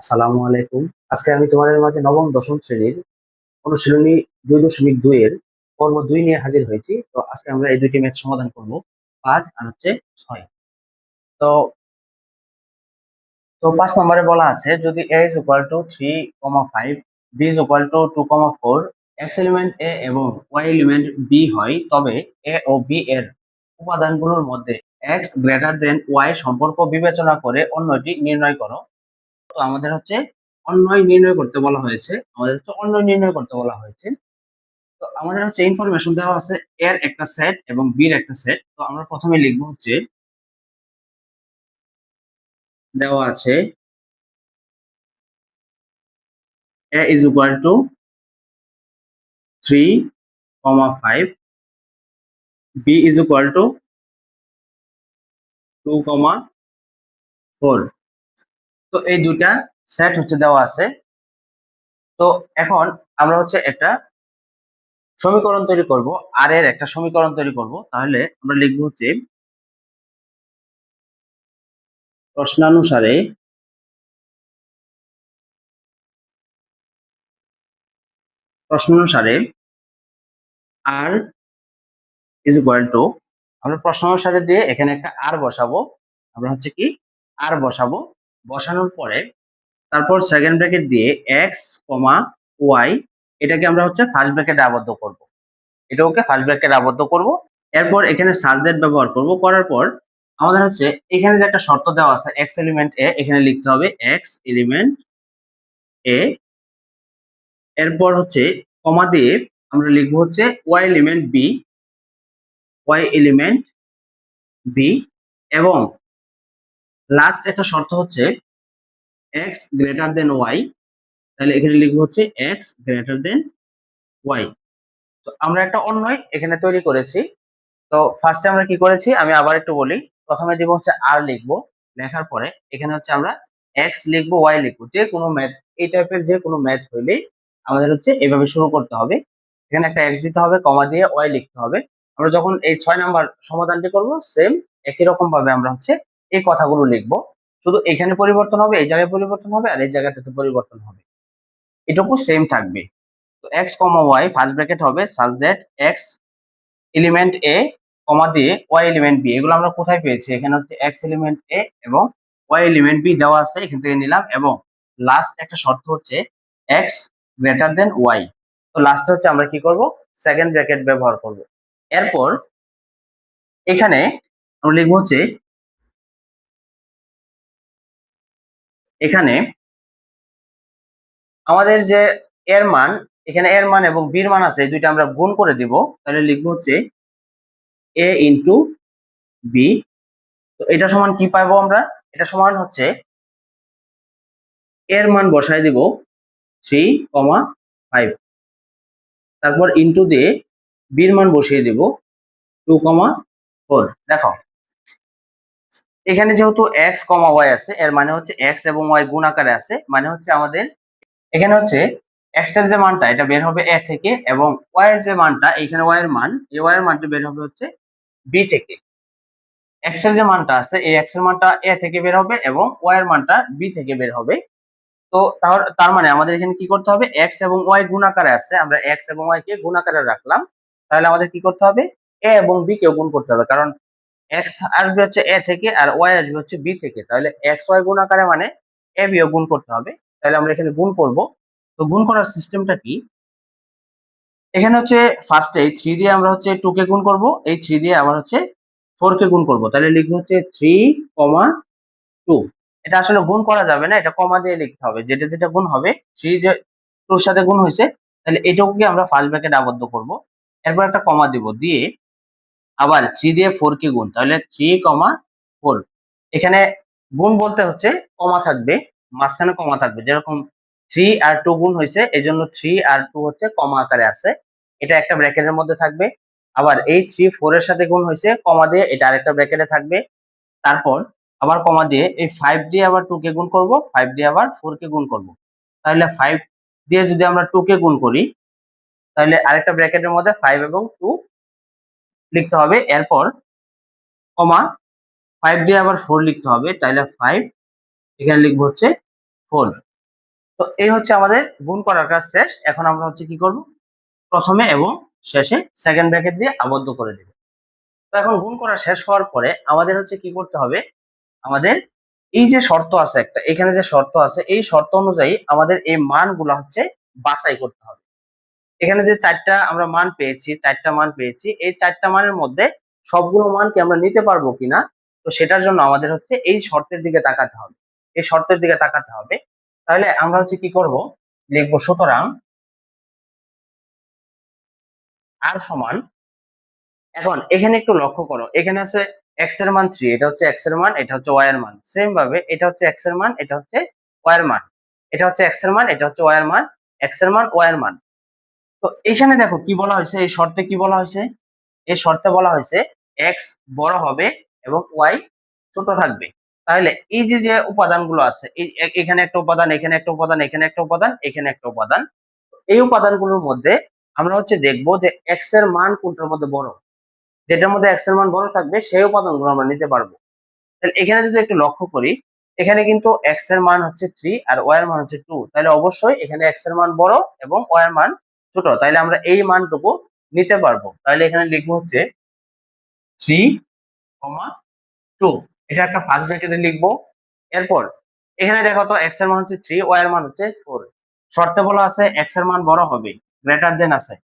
আসসালামু আলাইকুম। আজকে আমি তোমাদের মাঝে নবম দশম শ্রেণীর অনুশীলনী 2.2 এর পর্ব 2 নিয়ে হাজির হয়েছি। তো আজকে আমরা এই দুইটি ম্যাথ সমাধান করব, 5 আর হচ্ছে 6। তো তো 5 নম্বরে বলা আছে যদি a is equal to 3,5, b is equal to 2,4, x element a এবং y এলিমেন্ট b হয়, তবে a ও b এর উপাদানগুলোর মধ্যে x গ্রেটার দেন y সম্পর্ক বিবেচনা করে অন্যটি নির্ণয় করো। তো আমাদের হচ্ছে অন্যয় নির্ণয় করতে বলা হয়েছে, তো আমাদের হচ্ছে ইনফরমেশন দেওয়া আছে এর একটা সেট এবং বির একটা সেট। তো আমরা প্রথমে লিখবো হচ্ছে দেওয়া আছে a is equal to 3,5, b is equal to 2,4। তো এই দুইটা সেট হচ্ছে দেওয়া আছে। তো এখন আমরা হচ্ছে একটা সমীকরণ তৈরি করব, আর এর একটা সমীকরণ তৈরি করব। তাহলে আমরা লিখবো হচ্ছে প্রশ্নানুসারে প্রশ্নানুসারে আর ইজ ইকুয়াল টু, আমরা প্রশ্ন অনুসারে দিয়ে এখানে একটা আর বসাবো। আমরা হচ্ছে কি আর বসাবো, বসানোর পরে তারপর সেকেন্ড ব্র্যাকেট দিয়ে এক্স কমা ওয়াই, এটাকে আমরা হচ্ছে ফার্স্ট ব্র্যাকেটে আবদ্ধ করব, এটাকে ফার্স্ট ব্র্যাকেটে আবদ্ধ করব। এরপর এখানে সাজদেট ব্যবহার করব, করার পর আমাদের হচ্ছে এখানে যে একটা শর্ত দেওয়া আছে এক্স এলিমেন্ট এ, এখানে লিখতে হবে এক্স এলিমেন্ট এ। এরপর হচ্ছে কমা দিয়ে আমরা লিখবো হচ্ছে y element b, y element b, এবং লাস্ট একটা শর্ত হচ্ছে এক্স গ্রেটার দেন ওয়াই। তাহলে এখানে লিখবো হচ্ছে এক্স গ্রেটার দেন ওয়াই। তো আমরা একটা অন্যয় এখানে তৈরি করেছি। তো ফার্স্টে আমরা কি করেছি আমি আবার একটু বলি। প্রথমে দিব হচ্ছে আর লিখবো, লেখার পরে এখানে হচ্ছে আমরা এক্স লিখবো, ওয়াই লিখবো। যে কোনো ম্যাথ, এই টাইপের যে কোনো ম্যাথ হইলে আমাদের হচ্ছে এভাবে শুরু করতে হবে। এখানে একটা এক্স দিতে হবে, কমা দিয়ে ওয়াই লিখতে হবে। আমরা যখন এই 6 নাম্বার সমাধানটি করব, সেম একই রকম ভাবে আমরা হচ্ছে এই কথাগুলো লিখবো। শুধু এখানে পরিবর্তন হবে, এই জায়গায় পরিবর্তন হবে, আর এই জায়গাটাতে পরিবর্তন হবে, এটুকু সেম থাকবে। তো এক্স কমা ওয়াই ফার্স্ট ব্র্যাকেট হবে সাজ দ্যাট এক্স এলিমেন্ট এ কমা দিয়ে ওয়াই এলিমেন্ট বি। এগুলো আমরা কোথায় পেয়েছি? এখানে হচ্ছে এক্স এলিমেন্ট এ এবং ওয়াই এলিমেন্ট বি দেওয়া আছে, এখান থেকে নিলাম। এবং লাস্ট একটা শর্ত হচ্ছে এক্স গ্রেটার দেন ওয়াই। তো লাস্টে হচ্ছে আমরা কি করব, সেকেন্ড ব্র্যাকেট ব্যবহার করব। এরপর এখানে আমরা লিখবো হচ্ছে এখানে আমাদের যে এর মান, এখানে এর মান এবং বির মান আছে, এই দুইটা আমরা গুণ করে দিব। তাহলে লিখবো হচ্ছে এ ইন্টু বি। তো এটা সমান কি পাবো আমরা? এটা সমান হচ্ছে এর মান বসায় দিব 3,5, তারপর ইন্টু দিয়ে বির মান বসিয়ে দিব 2,4। দেখো এখানে যেহেতু এক্স কমা ওয়াই আছে, এর মানে হচ্ছে এক্স এবং ওয়াই গুণ আকারে আছে, মানে হচ্ছে আমাদের এখানে হচ্ছে এক্স এর যে মানটা এটা বের হবে এ থেকে, এবং ওয়াই এর যে মানটা, এখানে ওয়াই এর মান, এই ওয়াই এর মানটা বের হবে হচ্ছে বি থেকে। এক্স এর যে মানটা আছে, এই এক্স এর মানটা এ থেকে বের হবে এবং ওয়াই এর মানটা বি থেকে বের হবে। তো তার মানে আমাদের এখানে কি করতে হবে, এক্স এবং ওয়াই গুণ আকারে আছে, আমরা এক্স এবং ওয়াই কে গুণ আকারে রাখলাম। তাহলে আমাদের কি করতে হবে, এ এবং বি কেও গুণ করতে হবে, কারণ এক্স আসবে হচ্ছে এ থেকে আর ওয়াই আসবে হচ্ছে বি থেকে। তাহলে এক্স ওয়াই গুণ আকারে মানে এ বি ও গুণ করতে হবে। তাহলে আমরা এখানে গুণ করব। তো গুণ করার সিস্টেমটা কি, এখানে হচ্ছে ফার্স্টে 3 দিয়ে আমরা হচ্ছে 2 কে গুণ করব, এই 3 দিয়ে আবার হচ্ছে 4 কে গুণ করব। তাহলে লিখবো হচ্ছে 3,2। এটা আসলে গুণ করা যাবে না, এটা কমা দিয়ে লিখতে হবে। যেটা যেটা গুণ হবে, 3 যে 2 সাথে গুণ হয়েছে, তাহলে এটাকে আমরা ফার্স্ট ব্র্যাকেটে আবদ্ধ করব। এরপর একটা কমা দিব, দিয়ে আবার 3 দিয়ে 4 কে গুণ, তাহলে 3,4। এখানে গুণ বলতে হচ্ছে কমা থাকবে, মাঝখানে কমা থাকবে। যেরকম 3 আর 2 গুণ হয়েছে, এজন্য 3 আর 2 হচ্ছে কমা আকারে আছে, এটা একটা ব্র্যাকেটের মধ্যে থাকবে। আবার এই 3 4 এর সাথে গুণ হয়েছে, কমা দিয়ে এটা আরেকটা ব্র্যাকেটে থাকবে। তারপর আবার কমা দিয়ে এই 5 দিয়ে আবার 2 কে গুণ করব, 5 দিয়ে আবার 4 কে গুণ করব। তাহলে 5 দিয়ে যদি আমরা 2 কে গুণ করি, তাহলে আরেকটা ব্র্যাকেটের মধ্যে 5 এবং 2 লিখতে হবে। এরপর কমা 5 দিয়ে আবার 4 লিখতে হবে, তাহলে 5 এখানে লিখবো হচ্ছে 4। তো এই হচ্ছে আমাদের গুণ করার কাজ শেষ। এখন আমরা হচ্ছে কি করব, প্রথমে এবং শেষে সেকেন্ড ব্র্যাকেট দিয়ে আবদ্ধ করে দেব। তো এখন গুণ করা শেষ হওয়ার পরে আমাদের হচ্ছে কি করতে হবে, আমাদের এই যে শর্ত আছে একটা, এখানে যে শর্ত আছে এই শর্ত অনুযায়ী আমাদের এই মানগুলা হচ্ছে বাছাই করতে হবে। এখানে যে চারটা আমরা মান পেয়েছি, চারটা মান পেয়েছি, এই চারটা মানের মধ্যে সবগুলো মান কি আমরা নিতে পারবো কিনা, তো সেটার জন্য আমাদের হচ্ছে এই শর্তের দিকে তাকাতে হবে, এই শর্তের দিকে তাকাতে হবে। তাহলে আমরা হচ্ছে কি করব, লিখবো সুতরাং আর সমান, এখন এখানে একটু লক্ষ্য করো, এখানে আছে x এর মান 3, এটা হচ্ছে x এর মান, এটা হচ্ছে y এর মান। সেম ভাবে এটা হচ্ছে x এর মান, এটা হচ্ছে y এর মান, এটা হচ্ছে x এর মান, এটা হচ্ছে y এর মান, x এর মান y এর মান। তো এখানে দেখো কি বলা হয়েছে, এই শর্তে কি বলা হয়েছে, এই শর্তে বলা হয়েছে x বড় হবে এবং y ছোট থাকবে। তাহলে এই যে যে উপাদানগুলো আছে, এখানে একটা উপাদান, এখানে একটা উপাদান, এখানে একটা উপাদান, এখানে একটা উপাদান, এই উপাদানগুলোর মধ্যে আমরা হচ্ছে দেখবো যে x এর মান কোনটার মধ্যে বড়, যেটার মধ্যে x এর মান বড় থাকবে সেই উপাদানগুলো আমরা নিতে পারবো। তাহলে এখানে যদি একটু লক্ষ্য করি, এখানে কিন্তু x এর মান হচ্ছে 3 আর y এর মান হচ্ছে 2, তাহলে অবশ্যই এখানে x এর মান বড় এবং y এর মান ছোট, তাহলে আমরা এই মানটুকু নিতে পারবো। তাহলে এখানে লিখবো হচ্ছে 3,2, এটা একটা ফার্স্ট ব্র্যাকেটে লিখবো। এরপর এখানে দেখো তো x এর মান হচ্ছে 3, y এর মান হচ্ছে 4, শর্তে বলা আছে x এর মান বড় হবে, গ্রেটার দেন আছে,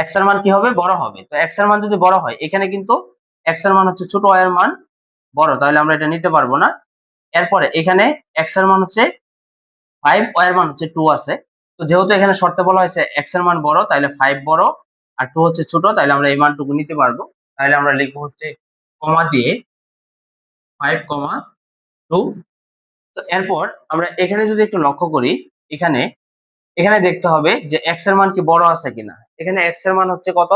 x এর মান কি হবে, বড় হবে। তো x এর মান যদি বড় হয়, এখানে কিন্তু x এর মান হচ্ছে ছোট, y এর মান বড়, তাহলে আমরা এটা নিতে পারবো না। এরপরে এখানে x এর মান হচ্ছে 5, y এর মান হচ্ছে 2 আছে। তো যেহেতু এখানে শর্তে বলা হয়েছে x এর মান বড়, তাহলে 5 বড় আর 2 হচ্ছে ছোট, তাহলে আমরা এই মানটুকু নিতে পারবো। তাহলে আমরা লিখবো হচ্ছে কমা দিয়ে 5,2। তো এরপর আমরা এখানে যদি একটু লক্ষ্য করি, এখানে এখানে দেখতে হবে যে x এর মান কি বড় আছে কিনা। এখানে x এর মান হচ্ছে কত,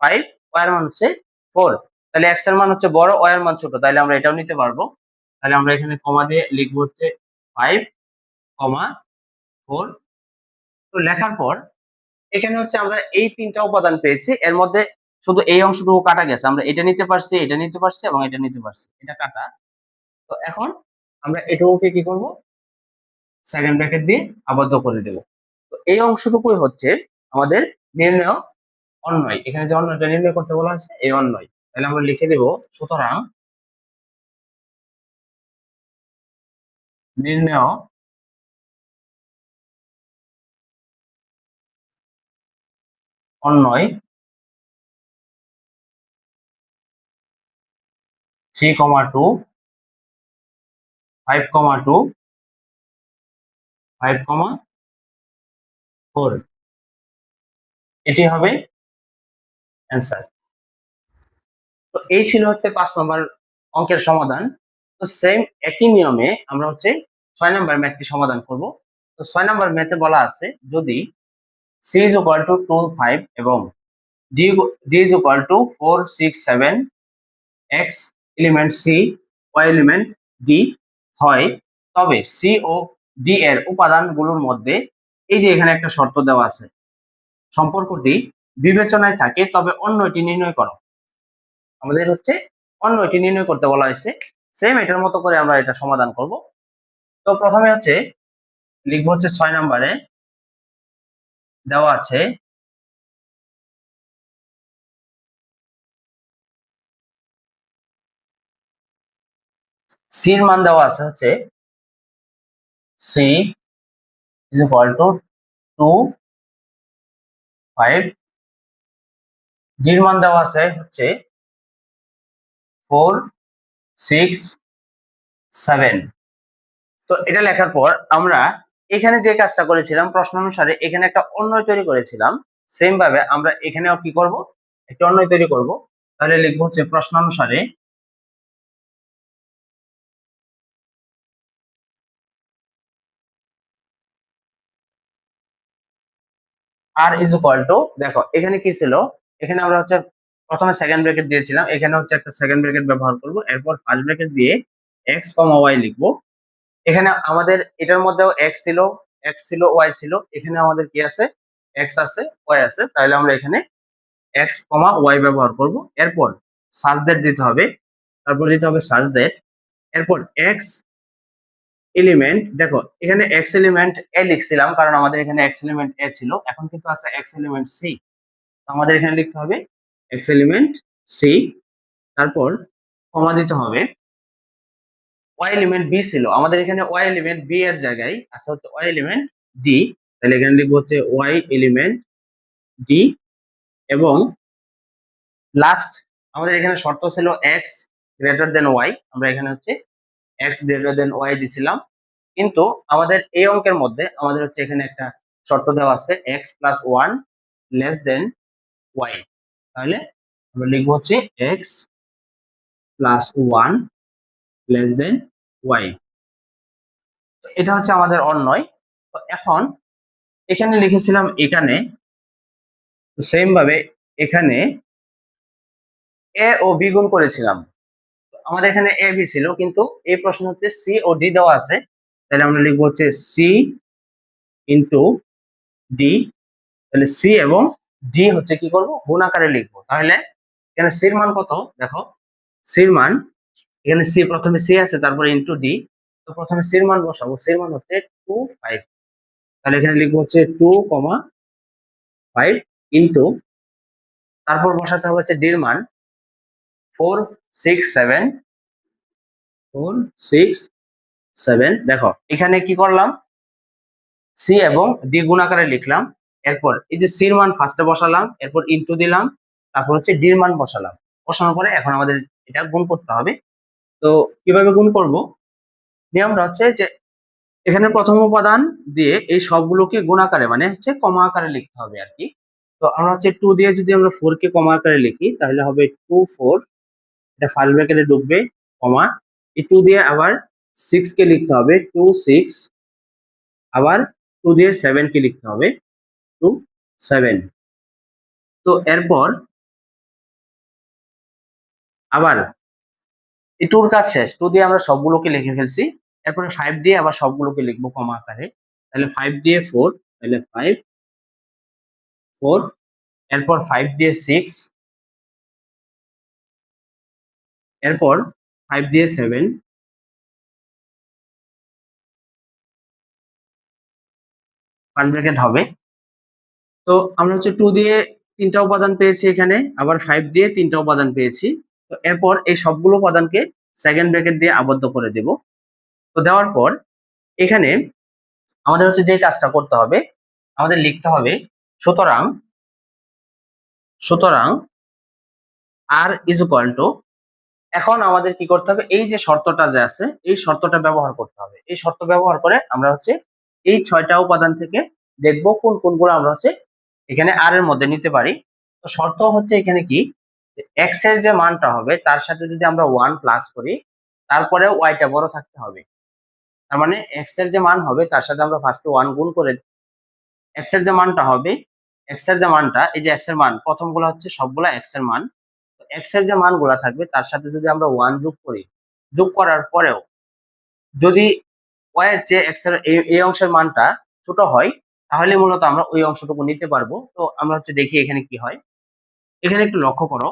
5, y এর মান হচ্ছে 4, তাহলে x এর মান হচ্ছে বড়, y এর মান ছোট, তাহলে আমরা এটাও নিতে পারবো। তাহলে আমরা এখানে কমা দিয়ে লিখবো হচ্ছে 5,4। তো লেখার পর এখানে হচ্ছে আমরা এই তিনটা উপাদান পেয়েছি, এর মধ্যে শুধু এই অংশটুকু কাটা গেছে, আমরা এটা নিতে পারছি, এটা নিতে পারছি এবং এটা নিতে পারছি, এটা কাটা। তো এখন আমরা এটুকুকে কি করব, সেকেন্ড ব্র্যাকেট দিয়ে আবদ্ধ করে দেব। তো এই অংশটুকুই হচ্ছে আমাদের নির্ণয় অন্বয়, এখানে যে অন্যয়টা নির্ণয় করতে বলা হয়েছে এই অন্বয়। তাহলে আমরা লিখে দেব সুতরাং নির্ণয় অন্বয় 3,2, 5,2, 5,4, এটি হবে অ্যান্সার। তো এই ছিল হচ্ছে 5 নম্বর অঙ্কের সমাধান। তো সেম একই নিয়মে আমরা হচ্ছে 6 নম্বর ম্যাথটি সমাধান করব। তো 6 নম্বর ম্যাথে বলা আছে যদি c is equal to 2, 5 এবং d is equal to 4, 6, 7, x element c, y element d হয়, তবে c ও d এর উপাদানগুলোর মধ্যে এই যে এখানে একটা শর্ত দেওয়া আছে, সম্পর্কটি বিবেচনায় থাকে তবে অন্যটি নির্ণয় করো। আমাদের হচ্ছে অন্যটি নির্ণয় করতে বলা হয়েছে। সেম এটার মতো করে আমরা এটা সমাধান করব। তো প্রথমে হচ্ছে লিখবো হচ্ছে 6 নম্বরে দেওয়া আছে সি এর মান দেওয়া আছে হচ্ছে c is equal to 2, 5, d এর মান দেওয়া আছে হচ্ছে 4, 6, 7। তো এটা লেখার পর আমরা এখানে যে কাজটা করেছিলাম প্রশ্ন অনুসারে এখানে একটা অন্যয় তৈরি করেছিলাম, সেম ভাবে আমরা এখানেও কি করব, একটা অন্যয় তৈরি করব। তাহলে লিখবো হচ্ছে প্রশ্ন অনুসারে আর ইজ ইকুয়াল টু, দেখো এখানে কি ছিল, এখানে আমরা হচ্ছে প্রথমে সেকেন্ড ব্র্যাকেট দিয়েছিলাম, এখানে হচ্ছে একটা সেকেন্ড ব্র্যাকেট ব্যবহার করব, এরপর ফার্স্ট ব্র্যাকেট দিয়ে এক্স কমা ওয়াই লিখবো। এখানে আমাদের এটার মধ্যেও এক্স ছিল ওয়াই ছিল, এখানে আমাদের কি আছে, এক্স আছে ওয়াই আছে, তাহলে আমরা এখানে এক্স কমা ওয়াই ব্যবহার করব। এরপর সাজ দ্যাট দিতে হবে, তারপর দিতে হবে সাজ দ্যাট, এরপর এক্স এলিমেন্ট, দেখো এখানে এক্স এলিমেন্ট এ লিখছিলাম কারণ আমাদের এখানে এক্স এলিমেন্ট এ ছিল, এখন কিন্তু আছে এক্স এলিমেন্ট সি। আমাদের এখানে লিখতে হবে এক্স এলিমেন্ট সি, তারপর কমা দিতে হবে। ওয়াই এলিমেন্ট বি ছিল, আমাদের এখানে ওয়াই এলিমেন্ট বি এর জায়গায় আছে হচ্ছে ওয়াই এলিমেন্ট ডি, তাহলে এখানে লিখবো হচ্ছে ওয়াই এলিমেন্ট ডি। এবং লাস্ট আমাদের এখানে শর্ত ছিল এক্স গ্রেটার দেন ওয়াই, আমরা এখানে হচ্ছে এক্স গ্রেটার দেন ওয়াই দিছিলাম, কিন্তু আমাদের এই অঙ্কের মধ্যে আমাদের হচ্ছে এখানে একটা শর্ত দেওয়া আছে x plus one less than y, তাহলে আমরা লিখবো হচ্ছে x plus one less than y. এটা হচ্ছে আমাদের অন্যয়। তো এখন এখানে লিখেছিলাম এখানে সেম ভাবে এখানে এ ও বি গুণ করেছিলাম, আমাদের এখানে এ বি ছিল, কিন্তু এই প্রশ্ন হচ্ছে সি ও ডি দেওয়া আছে, তাহলে আমরা লিখবো হচ্ছে সি ইন্টু ডি। তাহলে সি এবং ডি হচ্ছে কি করব, গুণ আকারে লিখবো। তাহলে এখানে সির মান কত দেখো, সির মান এখানে সি, প্রথমে সি আছে তারপরে ইন্টু ডি, তো প্রথমে সির মান বসাবো, সির মান হচ্ছে 2 5, তাহলে এখানে লিখবো হচ্ছে 2,5 ইন্টু, তারপর বসাতে হবে হচ্ছে ডির মান 4 6 7, 4 6 7। দেখো এখানে কি করলাম, সি এবং ডি গুণ আকারে লিখলাম, এরপর এই যে সির মান ফার্স্টে বসালাম, এরপর ইনটু দিলাম, তারপর হচ্ছে ডির মান বসালাম, বসানোর পরে এখন আমাদের এটা গুণ করতে হবে। তো কিভাবে গুণ করব, নিয়মটা হচ্ছে যে এখানে প্রথম উপাদান দিয়ে এই সবগুলোকে গুণ আকারে মানে হচ্ছে কমা আকারে লিখতে হবে আর কি। তো আমরা হচ্ছে 2 দিয়ে যদি আমরা 4 কে কমা আকারে লিখি তাহলে হবে 2 4, এটা ফার্স্ট ব্র্যাকেটে ঢুকবে কমা, এই 2 দিয়ে আবার 6 কে লিখতে হবে 2 6, আবার 2 দিয়ে 7 কে লিখতে হবে 2 7। তো এরপর আবার এই 2 কাজ শেষ, 2 দিয়ে আমরা সবগুলোকে লিখে ফেলছি, এরপরে 5 দিয়ে আবার সবগুলোকে লিখবো কমা আকারে, তাহলে 5 দিয়ে 4, তাহলে 5 4, এরপর 5 দিয়ে 6, এরপর 5 দিয়ে 7, ফার্স্ট ব্র্যাকেট হবে। তো আমরা হচ্ছে 2 দিয়ে 3টা উপাদান পেয়েছি এখানে, আবার 5 দিয়ে 3টা উপাদান পেয়েছি। তো এরপর এই সবগুলো উপাদানকে সেকেন্ড ব্র্যাকেট দিয়ে আবদ্ধ করে দেব। তো দেওয়ার পর এখানে আমাদের হচ্ছে যে কাজটা করতে হবে, আমাদের লিখতে হবে সুতরাং সুতরাং আর ইজ ইকুয়াল টু, এখন আমাদের কি করতে হবে, এই যে শর্তটা যে আছে এই শর্তটা ব্যবহার করতে হবে, এই শর্ত ব্যবহার করে আমরা হচ্ছে এই 6টা উপাদান থেকে দেখবো কোন কোনগুলো আমরা হচ্ছে এখানে আর এর মধ্যে নিতে পারি। তো শর্ত হচ্ছে এখানে কি, এক্স এর যে মানটা হবে তার সাথে যদি আমরা 1 প্লাস করি তারপরে ওয়াইটা বড় থাকতে হবে, তার মানে এক্স এর যে মান হবে তার সাথে আমরা ফার্স্টে 1 গুণ করে, এক্স এর যে মানটা হবে, এক্স এর যে মানটা, এই যে এক্স এর মান প্রথমগুলো হচ্ছে সবগুলা এক্স এর মান, এক্স এর যে মানগুলা থাকবে তার সাথে যদি আমরা 1 যোগ করি, যোগ করার পরেও যদি ওয়াই এর চেয়ে এক্স এর এই অংশের মানটা ছোট হয় তাহলে মূলত আমরা ওই অংশটুকু নিতে পারবো। তো আমরা হচ্ছে দেখি এখানে কি হয়, এখানে একটু লক্ষ্য করো,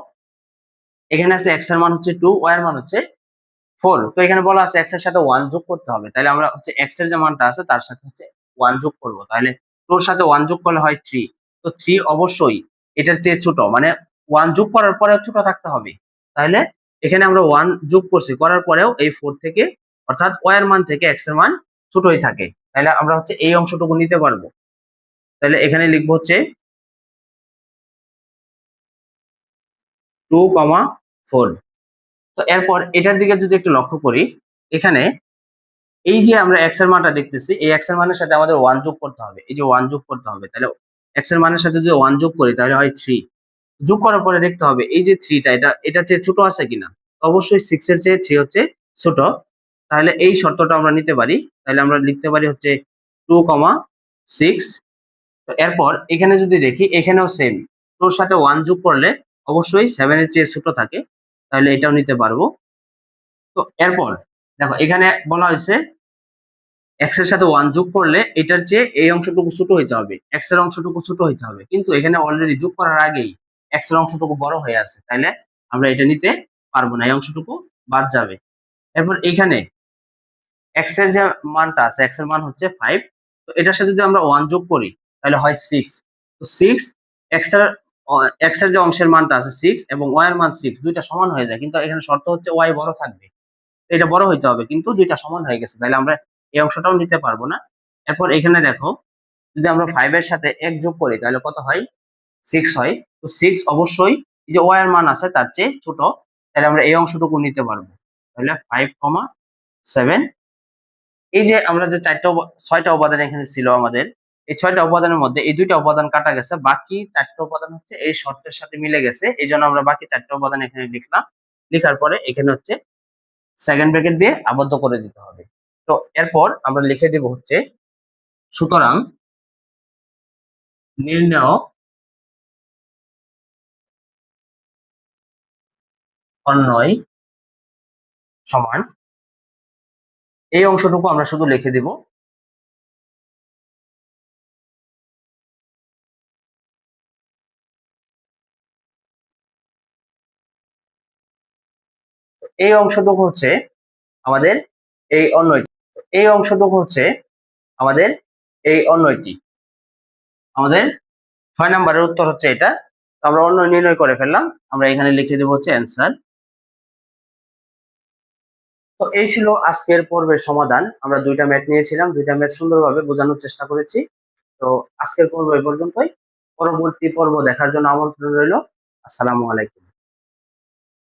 এখানে আছে এক্স এর মান হচ্ছে 2, ওয়াই এর মান হচ্ছে 4, তো এখানে বলা আছে এক্স এর সাথে 1 যোগ করতে হবে, তাহলে আমরা হচ্ছে এক্স এর যে মানটা আছে তার সাথে হচ্ছে 1 যোগ করব, তাহলে 2 এর সাথে 1 যোগ করলে হয় 3, তো 3 অবশ্যই এটার চেয়ে ছোট, মানে 1 যোগ করার পরেও ছোট থাকতে হবে, তাহলে এখানে আমরা 1 যোগ করছি, করার পরেও এই 4 থেকে অর্থাৎ ওয়াই এর মান থেকে এক্স এর মান ছোটই থাকে, তাহলে আমরা হচ্ছে এই অংশটুকু নিতে পারবো। তাহলে এখানে লিখবো হচ্ছে 2,4। তো এরপর এটার দিকে যদি একটু লক্ষ্য করি, এখানে এই যে আমরা এক্স এর মানটা দেখতেছি এই এক্স এর মানের সাথে আমাদের 1 যোগ করতে হবে, এই যে 1 যোগ করতে হবে, তাহলে এক্স এর মানের সাথে যদি 1 যোগ করি তাহলে হয় 3, যোগ করার পরে দেখতে হবে এই যে 3টা এটা চেয়ে ছোট আছে কিনা, অবশ্যই 6 এর চেয়ে 3 হচ্ছে ছোট, তাহলে এই শর্তটা আমরা নিতে পারি, তাহলে আমরা লিখতে পারি হচ্ছে 2,6। তো এরপর এখানে যদি দেখি এখানেও সেম, তোর সাথে 1 যোগ করলে অবশ্যই 7 এর চেয়ে ছোট থাকে, তাহলে এটাও নিতে পারবো। তো এরপর দেখো এখানে বলা হয়েছে এক্স এর সাথে 1 যোগ করলে এটার চেয়ে এই অংশটুকু ছোট হইতে হবে, এক্স এর অংশটুকু ছোট হইতে হবে, কিন্তু এখানে অলরেডি যোগ করার আগেই এক্স এর অংশটুকু বড় হয়ে আছে, তাইলে আমরা এটা নিতে পারবো না, এই অংশটুকু বাদ যাবে। এরপর এখানে এক্স এর যে মানটা আছে, এক্স এর মান হচ্ছে 5। তো এটার সাথে যদি আমরা 1 যোগ করি তাহলে হয় 6। তো 6 এক্স এর এক্স এর যে অংশের মানটা আছে 6 এবং ওয়াই এর মান 6, দুইটা সমান হয়ে যায়, কিন্তু এখানে শর্ত হচ্ছে ওয়াই বড় থাকবে। এটা বড় হইতে হবে, কিন্তু দুইটা সমান হয়ে গেছে, তাহলে আমরা এই অংশটাও নিতে পারবো না। এরপর এখানে দেখো, যদি আমরা 5 এর সাথে 1 যোগ করি তাহলে কত হয়? 6 হয়। তো 6 অবশ্যই এই যে ওয়াই এর মান আছে তার চেয়ে ছোট, তাহলে আমরা এই অংশটুকু নিতে পারবো। তাহলে 5,7। এই যে আমরা যে 6টা উপাদান এখানে ছিল আমাদের, এই 6টা উপাদানের মধ্যে এই 2টা উপাদান কাটা গেছে, বাকি 4টা উপাদান হচ্ছে এই শর্তের সাথে মিলে গেছে, এই জন্য আমরা বাকি 4টা উপাদান এখানে লিখলাম। লিখার পরে এখানে হচ্ছে সেকেন্ড ব্র্যাকেট দিয়ে আবদ্ধ করে দিতে হবে। তো এরপর আমরা লিখে দেব হচ্ছে, সুতরাং নির্ণেয় অন্যয় সমান, এই অংশটুকু আমরা শুধু লিখে দিব। এই অংশটুকু হচ্ছে আমাদের এই অন্যয়টি, এই অংশটুকু হচ্ছে আমাদের এই অন্যয়টি। আমাদের 6 নম্বরের উত্তর হচ্ছে এটা। তো আমরা অন্যয় নির্ণয় করে ফেললাম, আমরা এখানে লিখে দেব হচ্ছে অ্যান্সার। তো এই ছিল আজকের পর্বের সমাধান। আমরা 2টা ম্যাথ নিয়েছিলাম, 2টা ম্যাথ সুন্দরভাবে বোঝানোর চেষ্টা করেছি। তো আজকের পর্ব এই পর্যন্তই। পরবর্তী পর্ব দেখার জন্য আমন্ত্রণ রইল। আসসালামু আলাইকুম।